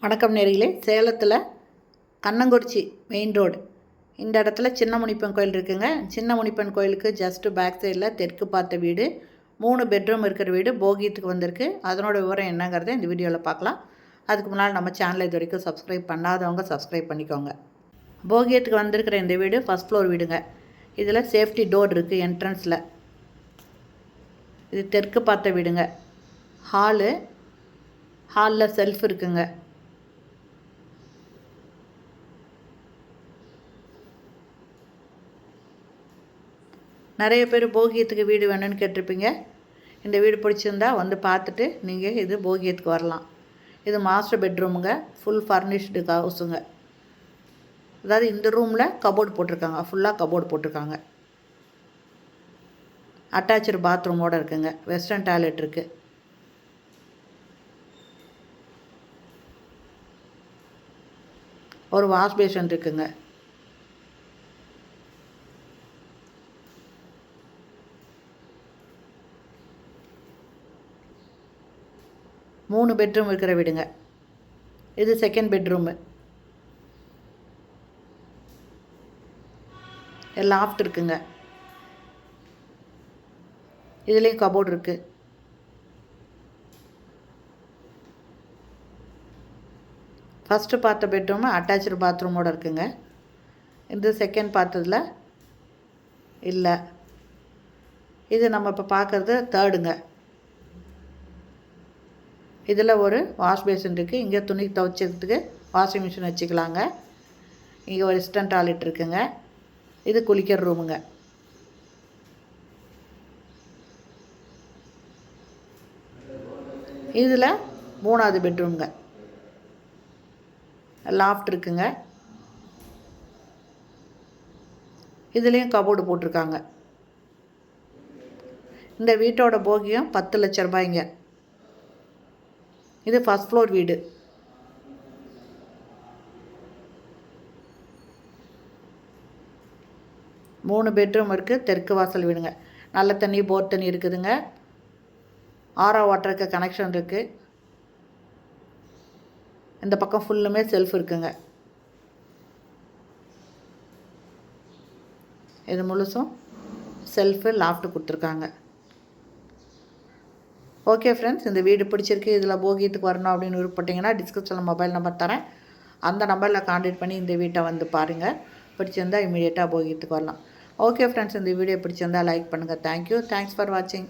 வணக்கம் நேயர்களே. சேலத்தில் கண்ணங்குறிச்சி மெயின் ரோடு இந்த இடத்துல சின்ன முனிப்பன் கோயில் இருக்குங்க. சின்ன முனிப்பன் கோயிலுக்கு ஜஸ்ட்டு பேக் சைடில் தெற்கு பார்த்த வீடு, 3 பெட்ரூம் இருக்கிற வீடு போகியத்துக்கு வந்திருக்கு. அதனோட விவரம் என்னங்கிறத இந்த வீடியோவில் பார்க்கலாம். அதுக்கு முன்னால் நம்ம சேனலை இது வரைக்கும் சப்ஸ்கிரைப் பண்ணாதவங்க சப்ஸ்கிரைப் பண்ணிக்கோங்க. போகியத்துக்கு வந்திருக்கிற இந்த வீடு ஃபஸ்ட் ஃப்ளோர் வீடுங்க. இதில் சேஃப்டி டோர் இருக்குது என்ட்ரன்ஸில். இது தெற்கு பார்த்த வீடுங்க. ஹாலில் செல்ஃப் இருக்குங்க. நிறைய பேர் போகியத்துக்கு வீடு வேணும்னு கேட்டிருப்பீங்க. இந்த வீடு பிடிச்சிருந்தா வந்து பார்த்துட்டு நீங்கள் இது போகியத்துக்கு வரலாம். இது மாஸ்டர் பெட்ரூமுங்க. ஃபுல் ஃபர்னிஷ்டு ஹவுஸுங்க. அதாவது இந்த ரூமில் கபோர்டு போட்டிருக்காங்க. ஃபுல்லாக கபோர்டு போட்டிருக்காங்க. அட்டாச்சு பாத்ரூமோடு இருக்குங்க. வெஸ்டர்ன் டாய்லெட் இருக்குது. ஒரு வாஷ் பேஷன் இருக்குங்க. மூணு பெட்ரூம் இருக்கிற வீடுங்க. இது செகண்ட் பெட்ரூமு. லாஃப்ட் இருக்குங்க. இதுலேயும் கபோர்டு இருக்குது. ஃபஸ்ட்டு பார்த்த பெட்ரூமு அட்டாச்சு பாத்ரூமோடு இருக்குங்க. இது செகண்ட் பார்த்ததில் இல்லை. இது நம்ம இப்போ பார்க்குறது தேர்டுங்க. இதில் ஒரு வாஷ் பேஷன் இருக்குது. இங்கே துணி துவைச்சதுக்கு வாஷிங் மிஷின் வச்சுக்கலாங்க. இங்கே ஒரு வெஸ்டர்ன் டாய்லெட் இருக்குங்க. இது குளிக்கிற ரூமுங்க. இதில் 3வது பெட்ரூமுங்க. லாஃப்ட் இருக்குங்க. இதுலேயும் கபோர்டு போட்டிருக்காங்க. இந்த வீட்டோட போகியம் 10 லட்ச ரூபாய்ங்க. இது ஃபஸ்ட் ஃப்ளோர் வீடு. மூணு பெட்ரூம் இருக்குது. தெற்கு வாசல் வீடுங்க. நல்ல தண்ணி போர் தண்ணி இருக்குதுங்க. ஆரோ வாட்டருக்கு கனெக்ஷன் இருக்குது. இந்த பக்கம் ஃபுல்லுமே செல்ஃப் இருக்குங்க. இது முழுசும் செல்ஃபு லாஃப்ட் கொடுத்துருக்காங்க. ஓகே ஃப்ரெண்ட்ஸ், இந்த வீடு பிடிச்சிருக்கு. இதில் போகியத்துக்கு வரணும் அப்படின்னு விருப்பப்பட்டீங்கன்னா டிஸ்கிரிப்ஷனில் மொபைல் நம்பர் தரேன். அந்த நம்பரில் கான்டாக்ட் பண்ணி இந்த வீட்டை வந்து பாருங்கள். பிடிச்சிருந்தால் இமீடியட்டாக போகியத்துக்கு வரலாம். ஓகே ஃப்ரெண்ட்ஸ், இந்த வீடியோ பிடிச்சிருந்தால் லைக் பண்ணுங்கள். தேங்க்யூ. தேங்க்ஸ் ஃபார் வாட்சிங்.